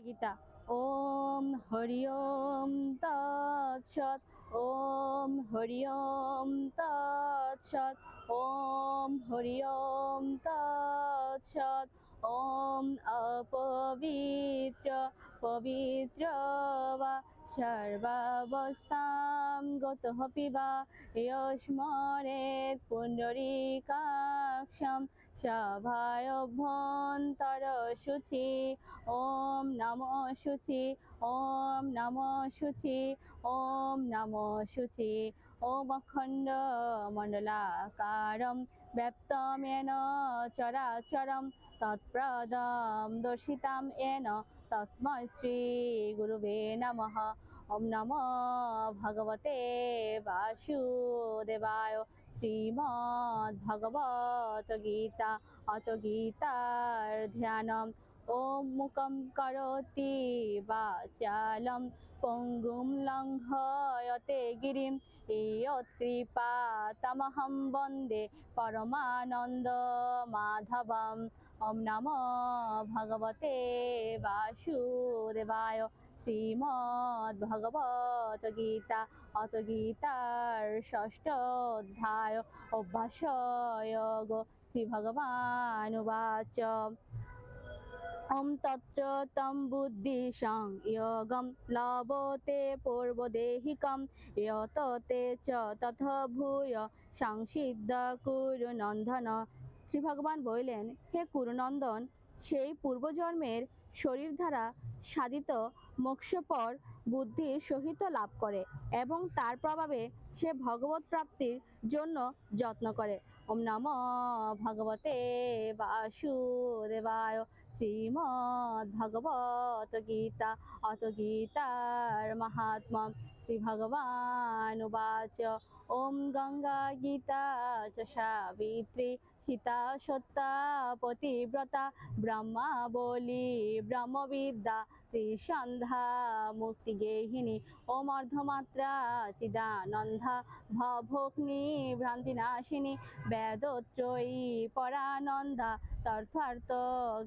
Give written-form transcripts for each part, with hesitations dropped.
গীতা। ওম হরি ওম তৎসৎ। ওম হরি ওম তৎসৎ। ওম হরি ওম তৎসৎ। ওম অপবিত্র পবিত্র বা সর্বাবস্থাং গতঃ পিবা ইয়স্মরেৎ পুণ্ডরীকাক্ষং সভায়ভ্যন্তর শুচি। ওম নমো শুচি। ওম নমো শুচি। ওম নমো শুচি। ওম অখণ্ড মণ্ডলাকারম ব্যপ্তম येन চরাচরম তৎপ্রদম দর্শিতাম येन তস্मै শ্রী গুরুবে নমঃ। ওম নমো ভগবতে বাসুদেবায়। শ্রীমদ্ ভগবত গীতা অত গীতার ধ্যানম। ওম মুকম করোতি বাচালম পঙ্গুম লঙ্ঘয়তে গিরিম ইয়ত্কৃপাতমহং বন্দে পরমানন্দ মাধবম। ওম নমো ভগবতে বাসুদেবায়। শ্রীমদ্ ভগবত গীতা অত গীতার ষষ্ঠ অধ্যায় অভ্যাস যোগ। শ্রী ভগবানুবাচ ওম তত্র তম বুদ্ধি সংয়োগম লভতে পূর্বদেহিকম ইয়ততে চ তথ ভূয় সংসিদ্ধ কুরু নন্দন। শ্রী ভগবান বললেন, হে কুরুনন্দন, সেই পূর্বজন্মের শরীর দ্বারা সাধিত মোক্ষপর বুদ্ধির সহিত লাভ করে এবং তার প্রভাবে সে ভগবত প্রাপ্তির জন্য যত্ন করে। ওম নমো ভগবতে বাসুদেবায়। শ্রীমদ্ ভগবত গীতা অত গীতার মাহাত্ম্যম। শ্রী ভগবানুবাচ ওম গঙ্গা গীতা চ সাবিত্রী সীতা সত্যা পতিব্রতা ব্রহ্মা বলি ব্রহ্মবিদ্যা ত্রিসন্ধ্যা মুক্তিগেহিনী। ওম অর্ধমাত্রা চিদানন্দা ভবঘ্নি ভ্রান্তিনাশিনী বেদত্রয়ী পরানন্দা তথার্থ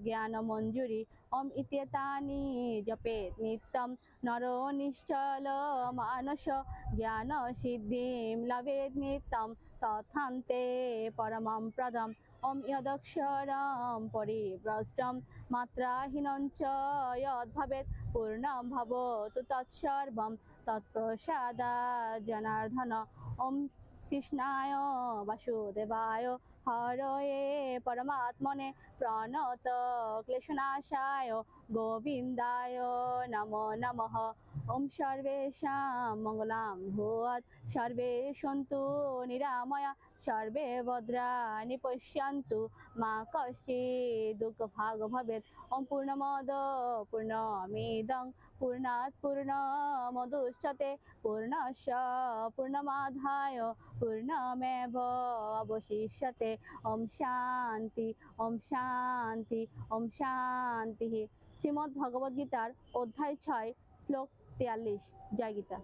জ্ঞান মঞ্জুরি। ওম ইত্যেতানি জপেৎ নিত্যং নরো নিশ্চল মানস জ্ঞান সিদ্ধিম লভেৎ নিত্যং তথান্তে পরমং পদম। ওম যদক্ষরম পরিভ্রষ্টং মাত্রাহীনং চ যদ্ভবেৎ পূর্ণং ভবতু তৎসর্বং তৎপ্রসাদাৎ জনার্দন। ওম কৃষ্ণায় বাসুদেবায় হরয়ে পরমাত্মনে প্রণত ক্লেশনাশায় গোবিন্দায় নমো নমঃ। ওম সর্বেষাং মঙ্গলাং ভূয়াৎ সর্বে সন্তু নিরাময়া সর্বে ভদ্রাণি পশ্যন্তু মা কশ্চিৎ দুঃখভাগ ভবেৎ। ওম পূর্ণমদ পূর্ণমিদং পূর্ণাৎ পূর্ণমুদচ্যতে পূর্ণস্য পূর্ণমাদায় পূর্ণমেব অবশিষ্যতে। ওম শান্তি ওম শান্তি ওম শান্তি। শ্রীমদ্ ভগবদ্ গীতার অধ্যায় 6 শ্লোক 43। জয় গীতা।